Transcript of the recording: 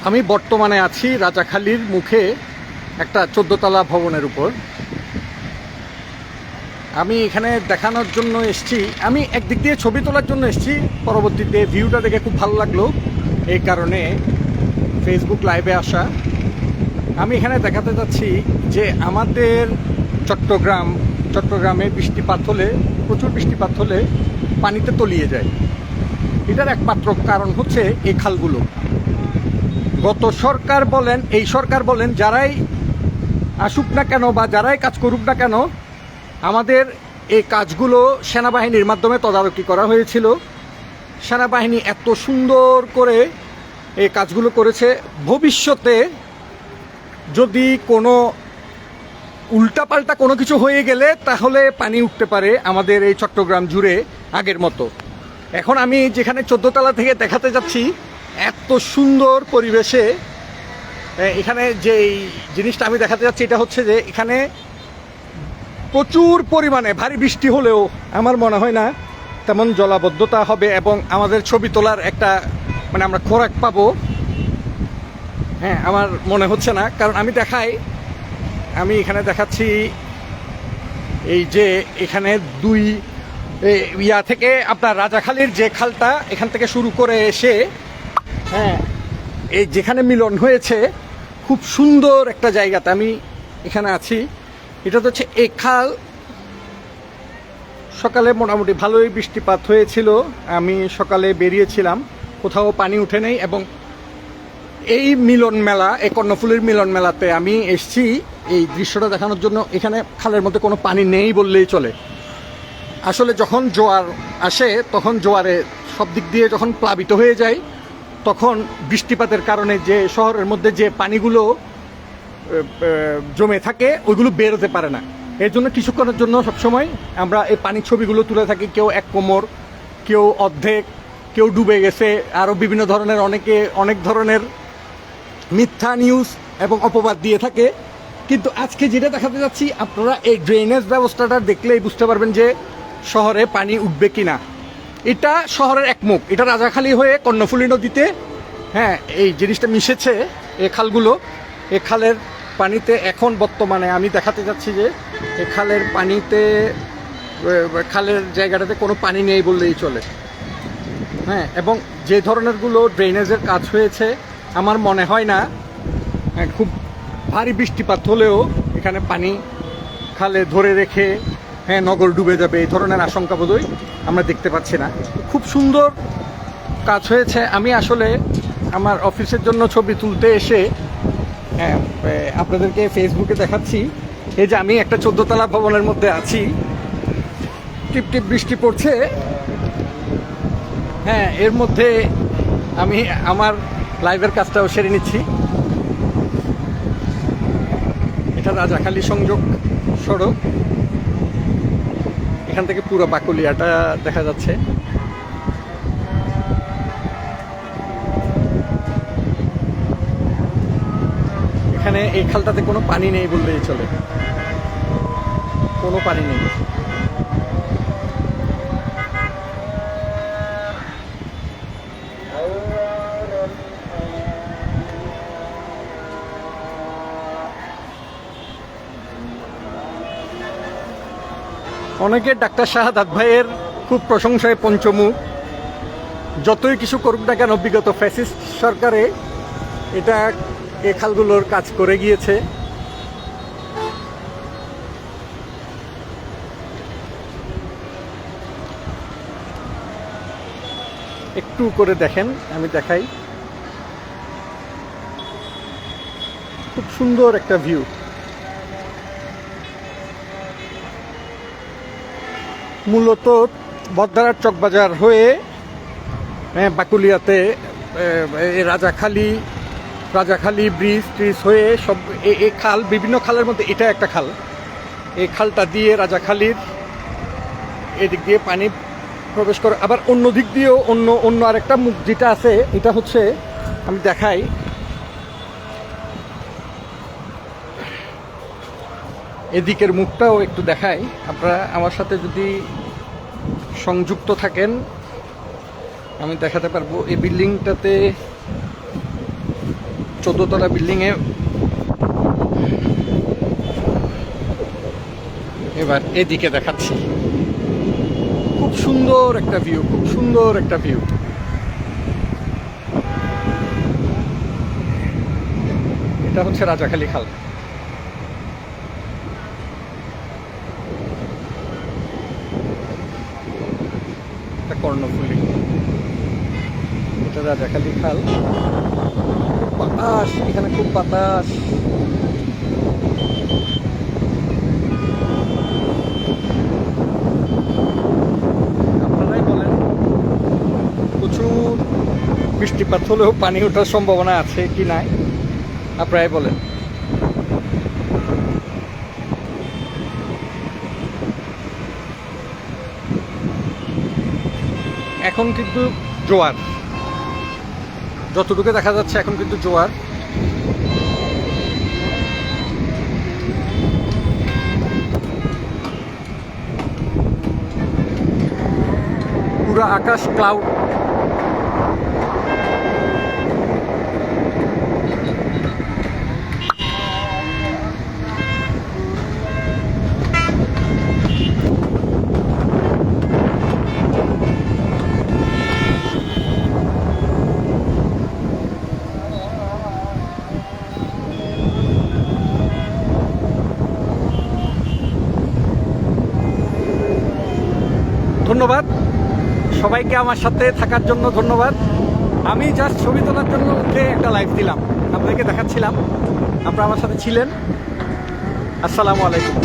আমি বর্তমানে আছি রাজাখালীর মুখে একটা 14 তলা ভবনের উপর। আমি এখানে দেখানোর জন্য এসেছি, আমি একদিক দিয়ে ছবি তোলার জন্য এসেছি, পরবর্তীতে ভিউটা দেখে খুব ভালো লাগলো, এই কারণে ফেসবুক লাইভে আসা। আমি এখানে দেখাতে যাচ্ছি যে আমাদের চট্টগ্রামে বৃষ্টিপাত হলে, প্রচুর বৃষ্টিপাত হলে পানিতে তলিয়ে যায়। এটার একমাত্র কারণ হচ্ছে এই খালগুলো। গত সরকার বলেন, এই সরকার বলেন, যারাই আসুক না কেন বা যারাই কাজ করুক না কেন, আমাদের এই কাজগুলো সেনাবাহিনীর মাধ্যমে তদারকি করা হয়েছিল। সেনাবাহিনী এত সুন্দর করে এই কাজগুলো করেছে। ভবিষ্যতে যদি কোনো উল্টাপাল্টা কোনো কিছু হয়ে গেলে তাহলে পানি উঠতে পারে আমাদের এই চট্টগ্রাম জুড়ে আগের মতো। এখন আমি যেখানে 14 তলা থেকে দেখাতে যাচ্ছি, এত সুন্দর পরিবেশে এখানে যে জিনিসটা আমি দেখাতে যাচ্ছি, এটা হচ্ছে যে এখানে প্রচুর পরিমাণে ভারী বৃষ্টি হলেও আমার মনে হয় না তেমন জলাবদ্ধতা হবে এবং আমাদের ছবি তোলার একটা আমরা খোরাক পাবো। হ্যাঁ, আমার মনে হচ্ছে না, কারণ আমি এখানে দেখাচ্ছি এই যে এখানে দুই ইয়া থেকে আপনার রাজাখালীর যে খালটা, এখান থেকে শুরু করে এসে হ্যাঁ এই যেখানে মিলন হয়েছে, খুব সুন্দর একটা জায়গাতে আমি এখানে আছি। এটা তো হচ্ছে এই খাল। সকালে মোটামুটি ভালোই বৃষ্টিপাত হয়েছিল, আমি সকালে বেরিয়েছিলাম, কোথাও পানি উঠে নেই। এবং এই মিলন মেলা, এই কর্ণফুলীর মিলন মেলাতে আমি এসেছি এই দৃশ্যটা দেখানোর জন্য। এখানে খালের মধ্যে কোনো পানি নেই বললেই চলে। আসলে যখন জোয়ার আসে, তখন জোয়ারে সব দিক দিয়ে যখন প্লাবিত হয়ে যায়, তখন বৃষ্টিপাতের কারণে যে শহরের মধ্যে যে পানিগুলো জমে থাকে, ওইগুলো বেরোতে পারে না। এর জন্য কিছুক্ষণের জন্য সবসময় আমরা এই পানির ছবিগুলো তুলে থাকি। কেউ এক কোমর, কেউ অর্ধেক, কেউ ডুবে গেছে, আরও বিভিন্ন ধরনের অনেক ধরনের মিথ্যা নিউজ এবং অপবাদ দিয়ে থাকে। কিন্তু আজকে যেটা দেখাতে যাচ্ছি, আপনারা এই ড্রেনেজ ব্যবস্থাটা দেখলেই বুঝতে পারবেন যে শহরে পানি উঠবে কিনা। এটা শহরের এক মুখ, এটা রাজাখালী হয়ে কর্ণফুলী নদীতে হ্যাঁ এই জিনিসটা মিশেছে। এই খালগুলো, এই খালের পানিতে এখন বর্তমানে আমি দেখাতে যাচ্ছি যে এই খালের পানিতে, খালের জায়গাটাতে কোনো পানি নেই বললেই চলে। হ্যাঁ, এবং যে ধরনেরগুলো ড্রেনেজের কাজ হয়েছে, আমার মনে হয় না খুব ভারী বৃষ্টিপাত হলেও এখানে পানি খালে ধরে রেখে নগর ডুবে যাবে, এই ধরনের আশঙ্কা বোধহয় আমরা দেখতে পাচ্ছি না। খুব সুন্দর কাজ হয়েছে। আমি আসলে আমার অফিসের জন্য ছবি তুলতে এসে আপনাদেরকে ফেসবুকে দেখাচ্ছি এই যে আমি একটা 14 তলা ভবনের মধ্যে আছি, টিপ টিপ বৃষ্টি পড়ছে। হ্যাঁ, এর মধ্যে আমি আমার লাইভের কাজটাও সেরে নিচ্ছি। এটা রাজাখালী সংযোগ সড়ক, এখান থেকে পুরো বাকুলিয়াটা দেখা যাচ্ছে। এখানে এই খালটাতে কোনো পানি নেই বললেই চলে, কোনো পানি নেই। অনেকে ডাক্তার শাহাদাত ভাইয়ের খুব প্রশংসায় পঞ্চমুখ। যতই কিছু করুক না কেন, বিগত ফ্যাসিস্ট সরকারে এটা এই খালগুলোর কাজ করে গিয়েছে। একটু করে দেখেন, আমি দেখাই। খুব সুন্দর একটা ভিউ। মূলত বদ্দারার চকবাজার হয়ে বাকুলিয়াতে রাজাখালী ব্রিজ ট্রিজ হয়ে সব এই খাল, বিভিন্ন খালের মধ্যে এটা একটা খাল। এই খালটা দিয়ে রাজাখালীর এদিক দিয়ে পানি প্রবেশ করে। আবার অন্য দিক দিয়েও অন্য আরেকটা মুখ যেটা আছে, এটা হচ্ছে, আমি দেখাই, এদিকের মুখটাও একটু দেখাই। আপনারা আমার সাথে যদি সংযুক্ত থাকেন আমি দেখাতে পারবো। এই বিল্ডিংটাতে 14তলা বিল্ডিংয়ে এবার এদিকে দেখাচ্ছি। খুব সুন্দর একটা ভিউ, খুব সুন্দর একটা ভিউ। এটা হচ্ছে রাজাখালী খাল। এটা কর্ণফুলী, এটা রাজাখালী খাল। বাতাস, এখানে খুব বাতাস। আপনারাই বলেন প্রচুর বৃষ্টিপাত হলেও পানি ওঠার সম্ভাবনা আছে কি নাই, আপনারাই বলেন। এখন কিন্তু জোয়ার, যতটুকু দেখা যাচ্ছে এখন কিন্তু জোয়ার। পুরো আকাশ ক্লাউড। ধন্যবাদ সবাইকে আমার সাথে থাকার জন্য, ধন্যবাদ। আমি জাস্ট ছবি তোলার জন্য উঠে একটা লাইভ দিলাম, আপনাদেরকে দেখাচ্ছিলাম, আপনারা আমার সাথে ছিলেন। আসসালামু আলাইকুম।